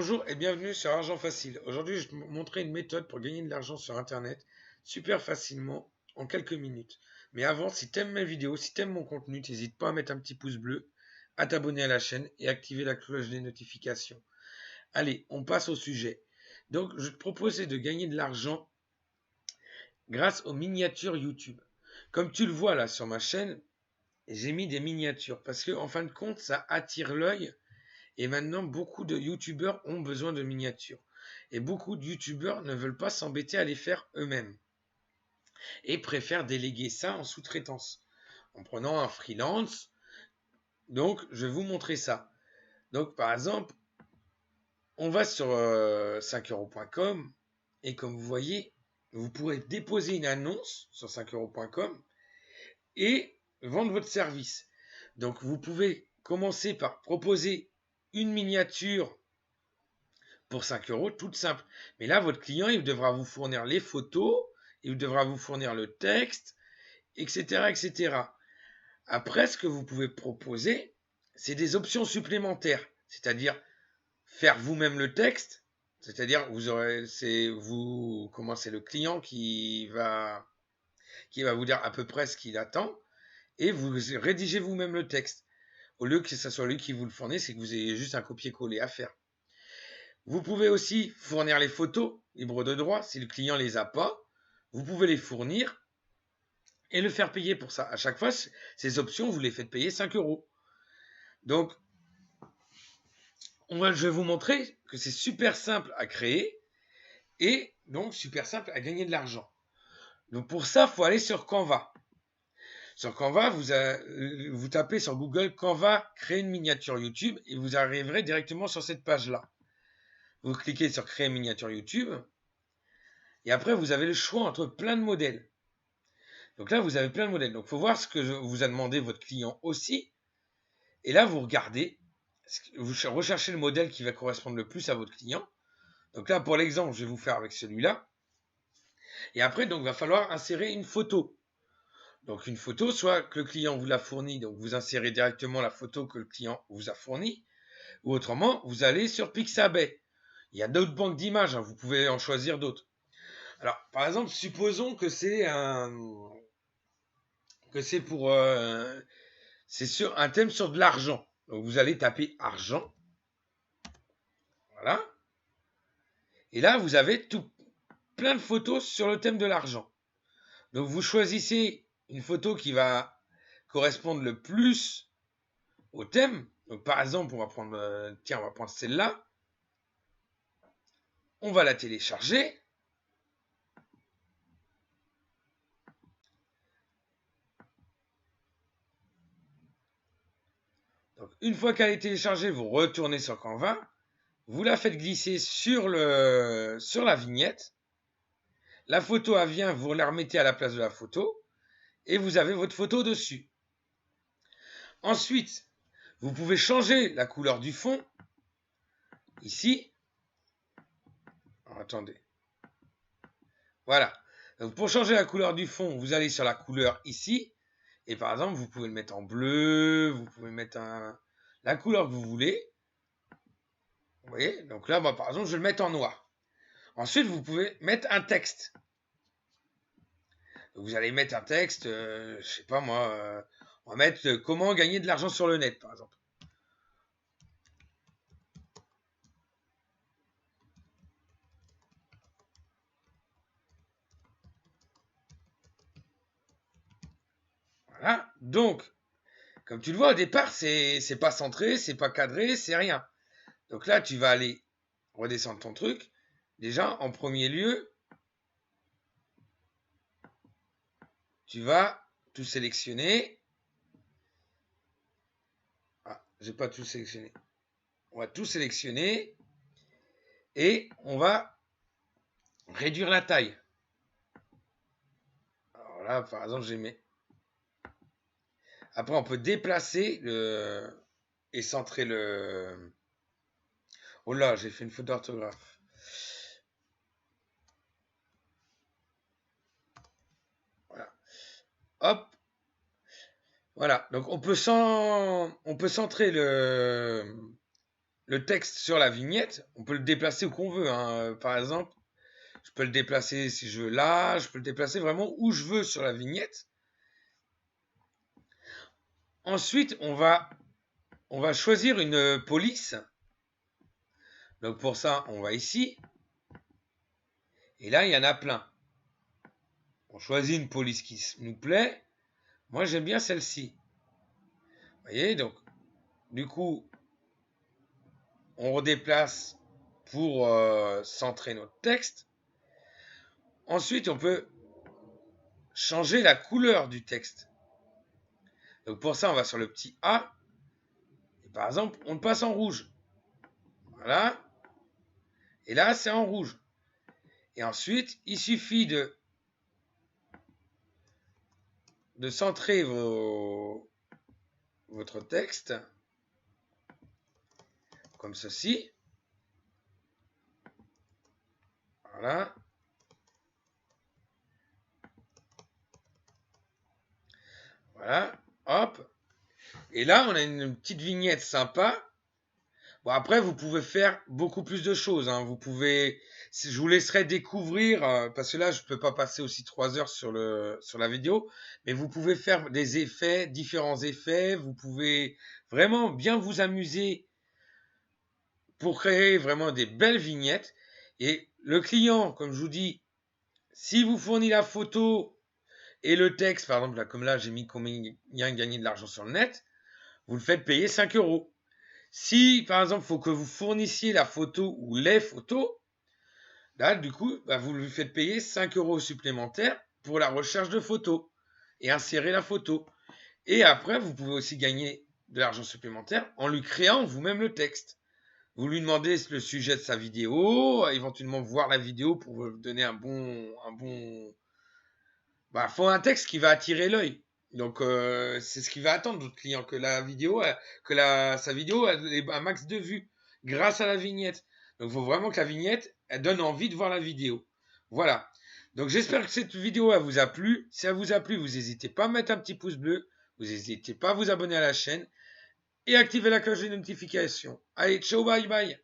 Bonjour et bienvenue sur Argent Facile. Aujourd'hui, je vais te montrer une méthode pour gagner de l'argent sur Internet super facilement en quelques minutes. Mais avant, si tu aimes mes vidéos, si tu aimes mon contenu, n'hésite pas à mettre un petit pouce bleu, à t'abonner à la chaîne et activer la cloche des notifications. Allez, on passe au sujet. Donc, je te proposais de gagner de l'argent grâce aux miniatures YouTube. Comme tu le vois là sur ma chaîne, j'ai mis des miniatures parce que en fin de compte, ça attire l'œil. Et maintenant, beaucoup de youtubeurs ont besoin de miniatures. Et beaucoup de youtubeurs ne veulent pas s'embêter à les faire eux-mêmes. Et préfèrent déléguer ça en sous-traitance. En prenant un freelance. Donc, je vais vous montrer ça. Donc, par exemple, on va sur 5euros.com. Et comme vous voyez, vous pourrez déposer une annonce sur 5euros.com et vendre votre service. Donc, vous pouvez commencer par proposer une miniature pour 5 euros, toute simple. Mais là, votre client, il devra vous fournir les photos, il devra vous fournir le texte, etc., etc. Après, ce que vous pouvez proposer, c'est des options supplémentaires, c'est-à-dire faire vous-même le texte, c'est-à-dire vous aurez, c'est vous, comment c'est le client qui va vous dire à peu près ce qu'il attend, et vous rédigez vous-même le texte. Au lieu que ce soit lui qui vous le fournisse, c'est que vous ayez juste un copier-coller à faire. Vous pouvez aussi fournir les photos libres de droit. Si le client les a pas, vous pouvez les fournir et le faire payer pour ça. À chaque fois, ces options, vous les faites payer 5 euros. Donc, je vais vous montrer que c'est super simple à créer et donc super simple à gagner de l'argent. Donc pour ça, il faut aller sur Canva. Sur Canva, vous tapez sur Google Canva, créer une miniature YouTube et vous arriverez directement sur cette page-là. Vous cliquez sur créer miniature YouTube et après, vous avez le choix entre plein de modèles. Donc là, vous avez plein de modèles. Donc, il faut voir ce que vous a demandé votre client aussi. Et là, vous regardez, vous recherchez le modèle qui va correspondre le plus à votre client. Donc là, pour l'exemple, je vais vous faire avec celui-là. Et après, donc, il va falloir insérer une photo. Donc, une photo, soit que le client vous l'a fournie, donc vous insérez directement la photo que le client vous a fournie. Ou autrement, vous allez sur Pixabay. Il y a d'autres banques d'images, hein, vous pouvez en choisir d'autres. Alors, par exemple, supposons que c'est pour c'est sur un thème sur de l'argent. Donc vous allez taper argent. Voilà. Et là, vous avez plein de photos sur le thème de l'argent. Donc vous choisissez une photo qui va correspondre le plus au thème. Donc par exemple, on va prendre celle-là. On va la télécharger. Donc une fois qu'elle est téléchargée, vous retournez sur Canva. Vous la faites glisser sur la vignette. La photo vient, vous la remettez à la place de la photo. Et vous avez votre photo dessus. Ensuite, vous pouvez changer la couleur du fond. Ici. Alors, attendez. Voilà. Donc, pour changer la couleur du fond, vous allez sur la couleur ici. Et par exemple, vous pouvez le mettre en bleu. Vous pouvez mettre la couleur que vous voulez. Vous voyez? Donc là, moi, par exemple, je vais le mettre en noir. Ensuite, vous pouvez mettre un texte. Donc, vous allez mettre un texte, je sais pas moi, on va mettre comment gagner de l'argent sur le net, par exemple. Voilà. Donc, comme tu le vois au départ, c'est pas centré, c'est pas cadré, c'est rien. Donc là, tu vas aller redescendre ton truc. Déjà, en premier lieu, tu vas tout sélectionner. Ah, j'ai pas tout sélectionné. On va tout sélectionner et on va réduire la taille. Alors là, par exemple, j'ai mis. Après, on peut déplacer et centrer le. Oh là, j'ai fait une faute d'orthographe. Voilà. Hop. Voilà. Donc on peut centrer le texte sur la vignette, on peut le déplacer où qu'on veut, hein. Par exemple, je peux le déplacer si je veux là, je peux le déplacer vraiment où je veux sur la vignette. Ensuite, on va choisir une police. Donc pour ça, on va ici. Et là, il y en a plein. On choisit une police qui nous plaît. Moi, j'aime bien celle-ci. Vous voyez, donc, du coup, on redéplace pour centrer notre texte. Ensuite, on peut changer la couleur du texte. Donc pour ça, on va sur le petit A. Et par exemple, on le passe en rouge. Voilà. Et là, c'est en rouge. Et ensuite, il suffit de centrer votre texte comme ceci. Voilà. Voilà. Hop. Et là, on a une petite vignette sympa. Bon, après, vous pouvez faire beaucoup plus de choses, hein. Vous pouvez, je vous laisserai découvrir, parce que là, je peux pas passer aussi 3 heures sur la vidéo, mais vous pouvez faire des effets, différents effets. Vous pouvez vraiment bien vous amuser pour créer vraiment des belles vignettes. Et le client, comme je vous dis, si vous fournit la photo et le texte, par exemple, là, comme là, j'ai mis combien gagner de l'argent sur le net, vous le faites payer 5 euros. Si, par exemple, il faut que vous fournissiez la photo ou les photos, là, du coup, vous lui faites payer 5 euros supplémentaires pour la recherche de photos et insérer la photo. Et après, vous pouvez aussi gagner de l'argent supplémentaire en lui créant vous-même le texte. Vous lui demandez le sujet de sa vidéo, éventuellement voir la vidéo pour vous donner un bon, faut un texte qui va attirer l'œil. Donc c'est ce qu'il va attendre votre client, que la vidéo, sa vidéo ait un max de vues grâce à la vignette. Donc il faut vraiment que la vignette elle donne envie de voir la vidéo. Voilà. Donc j'espère que cette vidéo elle vous a plu. Si elle vous a plu, vous n'hésitez pas à mettre un petit pouce bleu, vous n'hésitez pas à vous abonner à la chaîne et activer la cloche de notification. Allez, ciao, bye bye.